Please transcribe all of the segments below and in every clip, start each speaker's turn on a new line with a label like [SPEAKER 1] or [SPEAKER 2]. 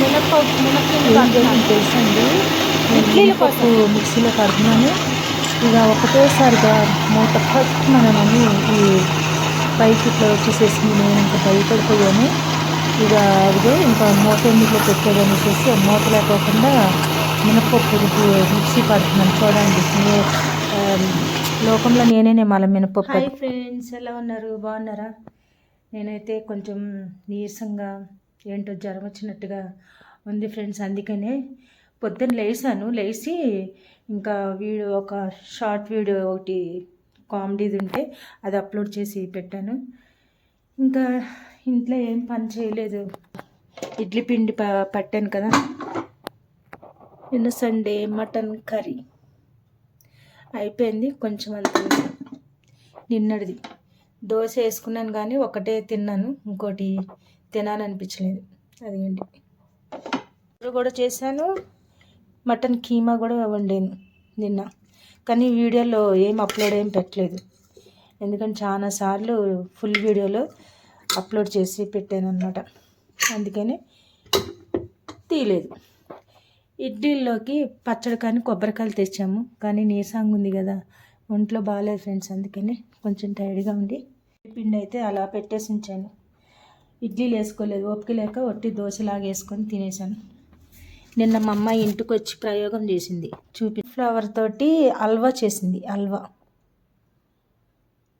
[SPEAKER 1] మినప్పిండి తెలుసండి. మినపప్పు మిక్సీలో కడుతున్నాను. ఇక ఒకటేసారిగా మూత ఫస్ట్ మనమని ఈ పైకి ఇట్లా వచ్చేసేసింది. నేను ఇంకా భయపడిపోయాను. ఇక అదిగో ఇంకా మూత ఎందులో పెట్టేదనేసి ఆ మూత లేకోకుండా మినపప్పు మిక్సీ పడుతున్నాను. చూడండి, లోకంలో నేనే మళ్ళీ మినపప్పు. హాయ్ ఫ్రెండ్స్, ఎలా ఉన్నారు? బాగున్నారా? నేనైతే కొంచెం నీరసంగా ఏంటో జ్వరం వచ్చినట్టుగా ఉంది ఫ్రెండ్స్. అందుకనే పొద్దున్న లేచి ఇంకా ఒక షార్ట్ వీడియో ఒకటి కామెడీది ఉంటే అది అప్లోడ్ చేసి పెట్టాను. ఇంకా ఇంట్లో ఏం పని చేయలేదు. ఇడ్లీ పిండి పట్టాను కదా, నిన్న సండే మటన్ కర్రీ అయిపోయింది. కొంచెం అంత నిన్నటిది దోశ వేసుకున్నాను కానీ ఒకటే తిన్నాను, ఇంకోటి తినాలనిపించలేదు. అదిగండి, కూడా చేశాను. మటన్ కీమా కూడా వండాను నిన్న, కానీ వీడియోలో ఏం అప్లోడ్ ఏం పెట్టలేదు. ఎందుకంటే చాలాసార్లు ఫుల్ వీడియోలో అప్లోడ్ చేసి పెట్టాను అన్నమాట. అందుకని తీయలేదు. ఇడ్లీలోకి పచ్చడి కానీ కొబ్బరికాయలు తెచ్చాము, కానీ నీరసంగా ఉంది కదా, ఒంట్లో బాగాలేదు ఫ్రెండ్స్. అందుకని కొంచెం టైర్డ్గా ఉండి పిండి అయితే అలా పెట్టేసి ఉంచాను. ఇడ్లీలు వేసుకోలేదు, ఓపిక లేక ఒట్టి దోశలాగా వేసుకొని తినేసాను. నిన్న మా అమ్మాయి ఇంటికి వచ్చి ప్రయోగం చేసింది, ఫ్లవర్ తోటి హల్వా చేసింది. హల్వా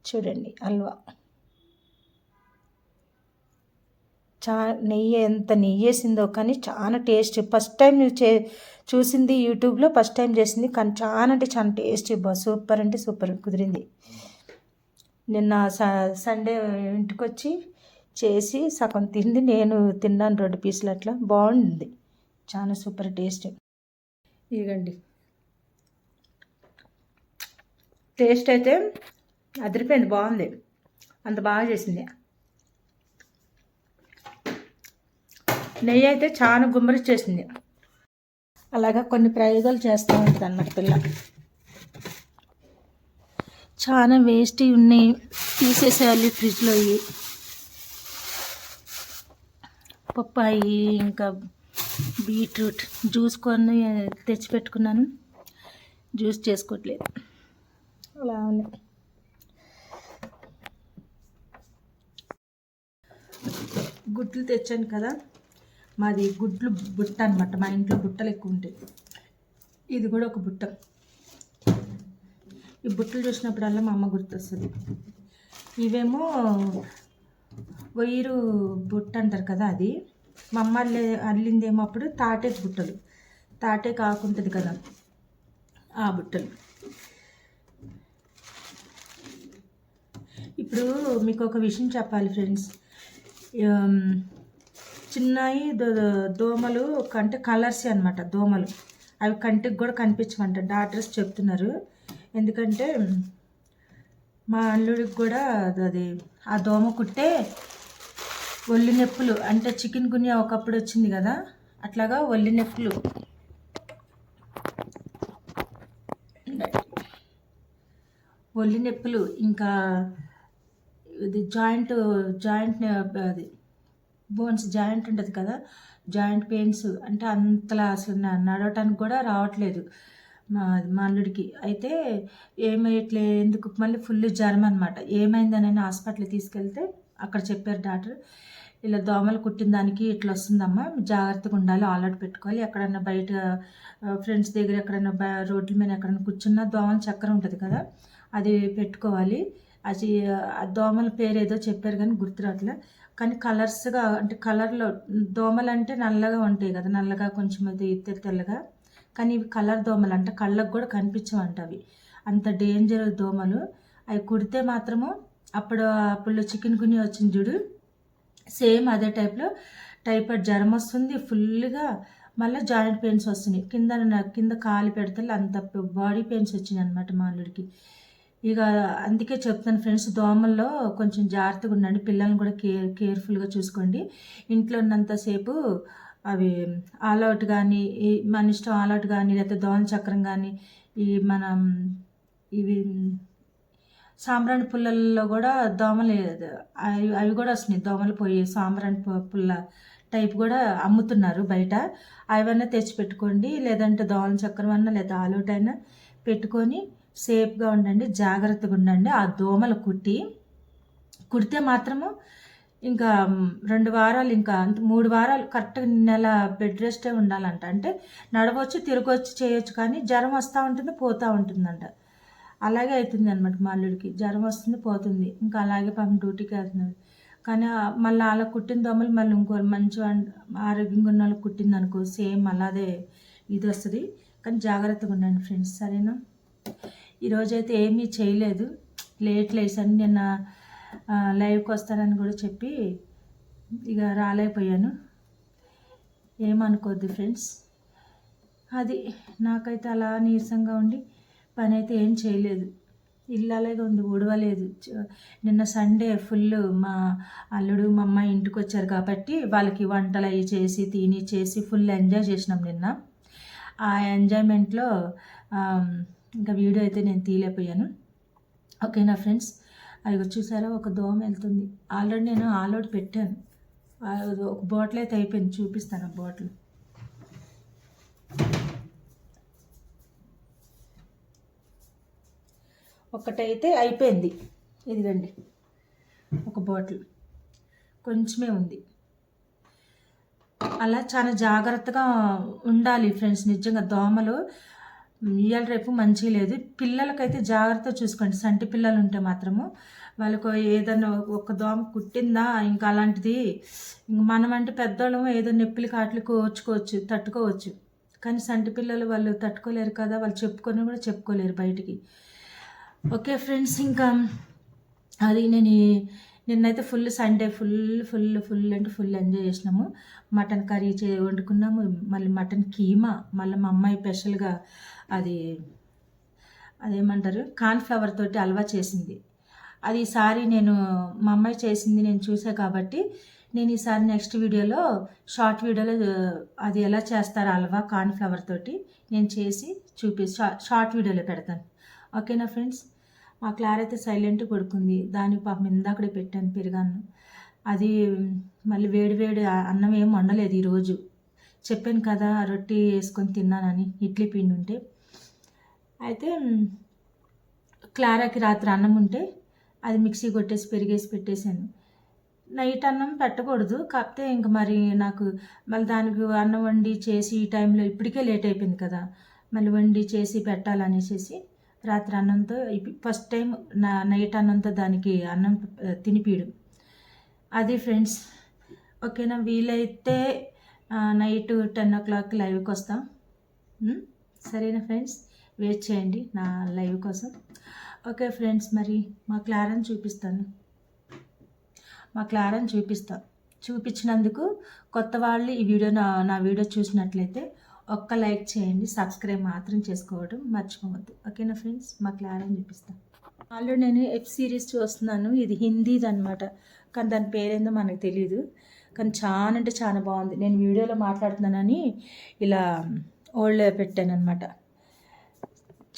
[SPEAKER 1] చూడండి, హల్వా నెయ్యి ఎంత నెయ్యి వేసిందో, కానీ చాలా టేస్ట్. ఫస్ట్ టైం చూసింది యూట్యూబ్లో, ఫస్ట్ టైం చేసింది, కానీ చాలా అంటే చాలా టేస్ట్. సూపర్ అంటే సూపర్ కుదిరింది. నిన్న సండే ఇంటికి వచ్చి చేసి సగం తింది, నేను తిన్నాను 2 పీసులు అట్లా. బాగుంది, చాలా సూపర్ టేస్ట్. ఇదిగండి, టేస్ట్ అయితే అదిరిపోయింది, బాగుంది, అంత బాగా చేసింది. నెయ్యి అయితే చాలా గుమ్మరిచ్చేసింది. అలాగా కొన్ని ప్రయోగాలు చేస్తూ ఉంటుంది అన్నమాట పిల్ల. చాలా వేస్ట్ ఉన్నాయి, తీసేసేయాలి ఫ్రిడ్జ్లో. పప్పాయి ఇంకా బీట్రూట్ జ్యూస్ కొన్ని తెచ్చిపెట్టుకున్నాను, జ్యూస్ చేసుకోవట్లేదు. అలా ఉన్నాయి. గుడ్లు తెచ్చాను కదా, మాది గుడ్లు బుట్ట అనమాట. మా ఇంట్లో బుట్టలు ఎక్కువ ఉంటాయి. ఇది కూడా ఒక బుట్ట. ఈ బుట్టలు చూసినప్పుడల్లా మా అమ్మ గుర్తొస్తుంది. ఇవేమో వైరు బుట్ట అంటారు కదా, అది మా అమ్మ అల్లిందేమో అప్పుడు తాటేకు బుట్టలు. తాటేకు ఆకుంటుంది కదా, ఆ బుట్టలు. ఇప్పుడు మీకు ఒక విషయం చెప్పాలి ఫ్రెండ్స్. చిన్నవి దోమలు అంటే కలర్స్ అనమాట దోమలు, అవి కంటికి కూడా కనిపించమంట డాక్టర్స్ చెప్తున్నారు. ఎందుకంటే మా అల్లుడికి కూడా అది ఆ దోమ కుట్టే ఒళ్ళు నొప్పులు, అంటే చికెన్ గున్యా ఒకప్పుడు వచ్చింది కదా, అట్లాగా ఒళ్ళు నొప్పులు. ఒళ్ళు నొప్పులు ఇంకా ఇది జాయింట్ అది బోన్స్ జాయింట్ ఉంటుంది కదా, జాయింట్ పెయిన్స్. అంటే అంతలా అసలు నడవటానికి కూడా రావట్లేదు మా అల్లుడికి. అయితే ఏమైట్లే ఎందుకు మళ్ళీ ఫుల్ జ్వరం అనమాట. ఏమైందని హాస్పిటల్కి తీసుకెళ్తే అక్కడ చెప్పారు డాక్టర్, ఇలా దోమలు కుట్టిన దానికి ఇట్లా వస్తుందమ్మా, జాగ్రత్తగా ఉండాలి, ఆల్అౌట్ పెట్టుకోవాలి. ఎక్కడన్నా బయట ఫ్రెండ్స్ దగ్గర ఎక్కడన్నా రోడ్ల మీద ఎక్కడన్నా కూర్చున్నా దోమల చక్కెర ఉంటుంది కదా, అది పెట్టుకోవాలి. అది ఆ దోమల పేరు ఏదో చెప్పారు కానీ గుర్తురాట్లే. కానీ కలర్స్గా అంటే కలర్లో దోమలు అంటే నల్లగా ఉంటాయి కదా, నల్లగా కొంచెం అది తెల్లగా. కానీ ఇవి కలర్ దోమలు అంట, కళ్ళకు కూడా కనిపించవంట అవి. అంత డేంజర్ దోమలు. అవి కుడితే మాత్రము అప్పుడు చికెన్ గున్యా వచ్చింది చూడు, సేమ్ అదే టైప్లో టైఫాయిడ్ జ్వరం వస్తుంది ఫుల్గా. మళ్ళీ జాయింట్ పెయిన్స్ వస్తున్నాయి, కింద కాలు పెడితే అంత బాడీ పెయిన్స్ వచ్చినాయి అనమాట మా అల్లుడికి. ఇక అందుకే చెప్తాను ఫ్రెండ్స్, దోమల్లో కొంచెం జాగ్రత్తగా ఉండండి, పిల్లల్ని కూడా కేర్ఫుల్గా చూసుకోండి. ఇంట్లో ఉన్నంతసేపు అవి ఆల్అౌట్ కానీ, మన ఇష్టం ఆల్అౌట్ కానీ, లేకపోతే దోమల చక్రం కానీ, మనం ఇవి సాంబ్రాణి పుల్లల్లో కూడా దోమలు అవి కూడా వస్తున్నాయి. దోమలు పోయి సాంబ్రాణి పుల్ల టైప్ కూడా అమ్ముతున్నారు బయట. అవన్నీ తెచ్చి పెట్టుకోండి, లేదంటే దోమల చక్రం అన్నా లేదా ఆల్అవుట్ అయినా పెట్టుకొని సేఫ్గా ఉండండి, జాగ్రత్తగా ఉండండి. ఆ దోమలు కుడితే మాత్రము ఇంకా 2 వారాలు, ఇంకా 3 వారాలు కరెక్ట్గా నెల బెడ్ రెస్టే ఉండాలంట. అంటే నడవచ్చు, తిరగవచ్చు, చేయొచ్చు, కానీ జ్వరం వస్తూ ఉంటుంది, పోతూ ఉంటుందంట. అలాగే అవుతుంది అనమాట. మా అల్లుడికి జ్వరం వస్తుంది, పోతుంది, ఇంకా అలాగే పాపం డ్యూటీకి వెళ్తున్నాడు. కానీ మళ్ళీ అలా కుట్టిన దోమలు మళ్ళీ ఇంకో మంచి ఆరోగ్యంగా ఉన్న వాళ్ళకి కుట్టింది అనుకో, సేమ్ అలాగే ఇది వస్తుంది. కానీ జాగ్రత్తగా ఉండండి ఫ్రెండ్స్, సరేనా? ఈరోజైతే ఏమీ చేయలేదు, లేట్ లేసాను. నిన్న లైవ్కి వస్తానని కూడా చెప్పి ఇక రాలేకపోయాను, ఏమనుకోద్దు ఫ్రెండ్స్. అది నాకైతే అలా నీరసంగా ఉండి పని అయితే ఏం చేయలేదు, ఇల్లు అలాగే ఉంది, ఊడవలేదు. నిన్న సండే ఫుల్ మా అల్లుడు మా అమ్మ ఇంటికి వచ్చారు కాబట్టి వాళ్ళకి వంటలు అవి చేసి చేసి ఫుల్ ఎంజాయ్ చేసినాం నిన్న. ఆ ఎంజాయ్మెంట్లో ఇంకా వీడియో అయితే నేను తీయలేకపోయాను. ఓకేనా ఫ్రెండ్స్? అది చూసారా, ఒక దోమ వెళ్తుంది. ఆల్రెడీ నేను ఆల్అవుట్ పెట్టాను, ఒక బాటిల్ అయితే అయిపోయింది, చూపిస్తాను ఆ బాటిల్. ఒకటైతే అయిపోయింది, ఇదిగండి ఒక బాటిల్, కొంచెమే ఉంది. అలా చాలా జాగ్రత్తగా ఉండాలి ఫ్రెండ్స్. నిజంగా దోమలు ఇవాళ రేపు మంచిగా లేదు. పిల్లలకైతే జాగ్రత్తగా చూసుకోండి. సంటి పిల్లలు ఉంటే మాత్రము వాళ్ళకు ఏదైనా ఒక దోమ కుట్టిందా ఇంకా అలాంటిది, ఇంక మనం అంటే పెద్దవాళ్ళము ఏదో నొప్పులు కాట్లకు తట్టుకోవచ్చు, కానీ సంటి పిల్లలు వాళ్ళు తట్టుకోలేరు కదా, వాళ్ళు చెప్పుకొని కూడా చెప్పుకోలేరు బయటికి. ఓకే ఫ్రెండ్స్, ఇంకా అది నిన్నైతే ఫుల్ సండే ఫుల్ అంటే ఫుల్ ఎంజాయ్ చేసినాము. మటన్ కర్రీ వండుకున్నాము, మళ్ళీ మటన్ కీమా, మళ్ళీ మా అమ్మాయి స్పెషల్గా అదేమంటారు కార్న్ఫ్లవర్ తోటి హల్వా చేసింది. అది ఈసారి మా అమ్మాయి చేసింది నేను చూసా కాబట్టి నేను ఈసారి నెక్స్ట్ వీడియోలో షార్ట్ వీడియోలో అది ఎలా చేస్తారో హల్వా కార్న్ఫ్లవర్ తోటి నేను చేసి షార్ట్ వీడియోలో పెడతాను. ఓకేనా ఫ్రెండ్స్? మా క్లార్ అయితే సైలెంట్ పడుకుంది, దాని పాపం ఇందాకడే పెట్టాను పెరుగన్నం. అది మళ్ళీ వేడి అన్నం ఏం వండలేదు ఈరోజు. చెప్పాను కదా రొట్టి వేసుకొని తిన్నానని, ఇడ్లీ పిండి ఉంటే. అయితే క్లారాకి రాత్రి అన్నం ఉంటే అది మిక్సీ కొట్టేసి పెరిగేసి పెట్టేశాను. నైట్ అన్నం పెట్టకూడదు, కాకపోతే ఇంక మరి నాకు మళ్ళీ దానికి అన్నం వండి చేసి ఈ టైంలో ఇప్పటికే లేట్ అయిపోయింది కదా, మళ్ళీ వండి చేసి పెట్టాలనేసి రాత్రి అన్నంతో ఫస్ట్ టైం నైట్ అన్నంతో దానికి అన్నం తినిపియడం. అది ఫ్రెండ్స్. ఓకేనా? వీలైతే నైట్ 10 o'clock లైవ్కి వస్తాం, సరేనా ఫ్రెండ్స్? వెయిట్ చేయండి నా లైవ్ కోసం. ఓకే ఫ్రెండ్స్, మరి మా క్లారాని చూపించినందుకు కొత్త వాళ్ళు ఈ వీడియో నా వీడియో చూసినట్లయితే ఒక్క లైక్ చేయండి, సబ్స్క్రైబ్ మాత్రం చేసుకోవడం మర్చిపోవద్దు. ఓకేనా ఫ్రెండ్స్? మా క్లారాని చూపిస్తాను. ఆల్రెడీ నేను వెబ్ సిరీస్ చూస్తున్నాను, ఇది హిందీది అనమాట, కానీ దాని పేరేందో మనకు తెలియదు, కానీ చాలా అంటే చాలా బాగుంది. నేను వీడియోలో మాట్లాడుతున్నానని ఇలా ఓల్డ్ పెట్టాను అనమాట.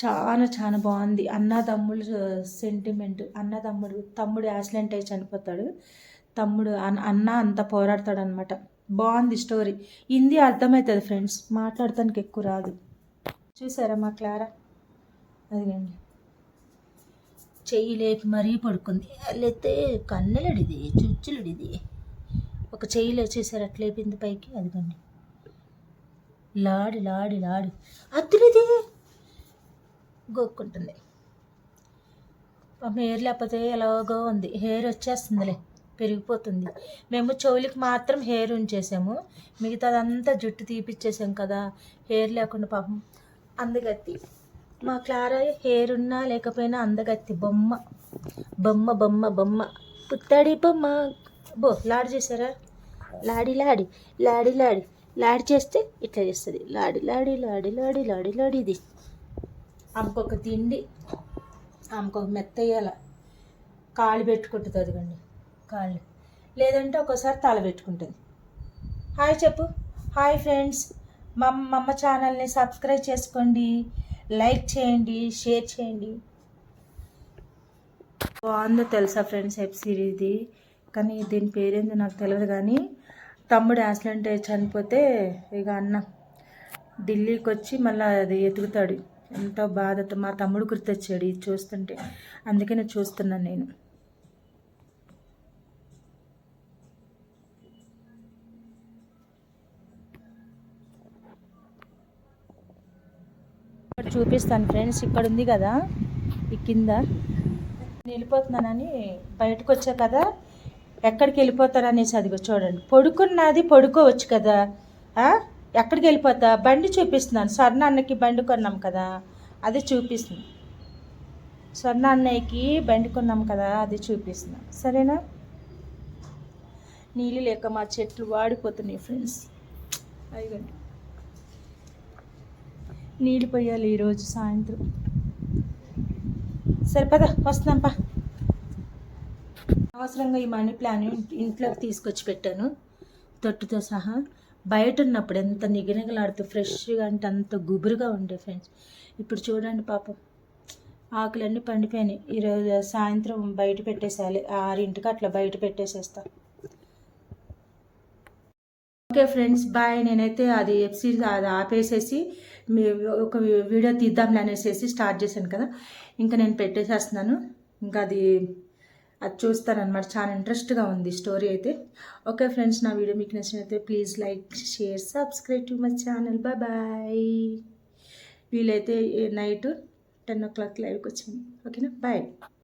[SPEAKER 1] చాలా బాగుంది. అన్నదమ్ముడు సెంటిమెంట్, తమ్ముడు యాక్సిడెంట్ అయి చనిపోతాడు, తమ్ముడు అన్న అంతా పోరాడతాడు అనమాట. బాగుంది స్టోరీ. హిందీ అర్థమవుతుంది ఫ్రెండ్స్, మాట్లాడటానికి ఎక్కువ రాదు. చూసారా మా క్లారా? అదిగండి చెయ్యి లేపి మరీ పడుకుంది, లేతే కన్నెలడిది చుచ్చులుడిది. ఒక చెయ్యి లేచేసారు అట్లా లేపింది పైకి, అదిగండి లాడి అత్తులిది గోక్కుంటుంది. హెయిర్ లేకపోతే ఎలాగో ఉంది, హెయిర్ వచ్చేస్తుందిలే, పెరిగిపోతుంది. మేము చెవులకి మాత్రం హెయిర్ ఉంచేసాము, మిగతాదంతా జుట్టు తీపిచ్చేసాం కదా, హెయిర్ లేకుండా పాపం అందగత్తి. మా క్లారా హెయిర్ ఉన్నా లేకపోయినా అందగత్తి, బొమ్మ పుత్తడి బొమ్మ. లాడి చేసారా? లాడి చేస్తే ఇట్లా చేస్తుంది, లాడి. ఇది ఆమెకొక తిండి, ఆమెకొక మెత్త వేయాల, కాళ్ళు పెట్టుకుంటుంది, అదిగండి కాళ్ళు, లేదంటే ఒక్కోసారి తల పెట్టుకుంటుంది. హాయ్ చెప్పు. హాయ్ ఫ్రెండ్స్, మా అమ్మ ఛానల్ని సబ్స్క్రైబ్ చేసుకోండి, లైక్ చేయండి, షేర్ చేయండి. బాగుందో తెలుసా ఫ్రెండ్స్ వెబ్ సిరీస్ది, కానీ దీని పేరేందో నాకు తెలియదు, కానీ తమ్ముడు యాక్సిడెంట్ అయ్యి చనిపోతే ఇక అన్న ఢిల్లీకి వచ్చి మళ్ళీ అది ఎతుకుతాడు. ఎంతో బాధతో మా తమ్ముడు గుర్తొచ్చాడు ఇది చూస్తుంటే, అందుకనే చూస్తున్నాను నేను. ఇక్కడ చూపిస్తాను ఫ్రెండ్స్, ఇక్కడ ఉంది కదా ఈ కింద. నేను వెళ్ళిపోతున్నానని బయటకు వచ్చా కదా, ఎక్కడికి వెళ్ళిపోతారనేసి అదిగో చూడండి, పడుకున్నది పడుకోవచ్చు కదా, ఎక్కడికి వెళ్ళిపోతా? బండి చూపిస్తున్నాను, స్వర్ణ అన్నకి బండి కొన్నాం కదా అది చూపిస్తుంది. స్వర్ణ అన్నయ్యకి బండి కొన్నాం కదా అది చూపిస్తున్నాను, సరేనా? నీళ్ళు లేక మా చెట్లు వాడిపోతున్నాయి ఫ్రెండ్స్. అదిగండి నీళ్ళు పోయాలి ఈరోజు సాయంత్రం. సరిపదా వస్తున్నాంపా. అవసరంగా ఈ మనీ ప్లాన్ ఇంట్లోకి తీసుకొచ్చి పెట్టాను తొట్టుతో సహా. బయట ఉన్నప్పుడు ఎంత నిగనిగలాడుతూ ఫ్రెష్గా అంటే అంత గుబురుగా ఉండే ఫ్రెండ్స్. ఇప్పుడు చూడండి పాపం ఆకులన్నీ పండిపోయినాయి. ఈరోజు సాయంత్రం బయట పెట్టేసేయాలి, 6ంటికి అట్లా బయట పెట్టేసేస్తా. Okay friends bye. నేనైతే అది వెబ్ సిరీస్ అది ఆపేసేసి ఒక వీడియో తీద్దాంలే అనేసి స్టార్ట్ చేశాను కదా, ఇంకా నేను పెట్టేసేస్తున్నాను. ఇంకా అది చూస్తానన్నమాట. చాలా ఇంట్రెస్ట్గా ఉంది స్టోరీ అయితే. ఓకే ఫ్రెండ్స్, నా వీడియో మీకు నచ్చినైతే please like, share, subscribe to my channel. Bye. వీలైతే నైట్ 10 o'clock లైవ్కి వచ్చింది. ఓకేనా, బాయ్.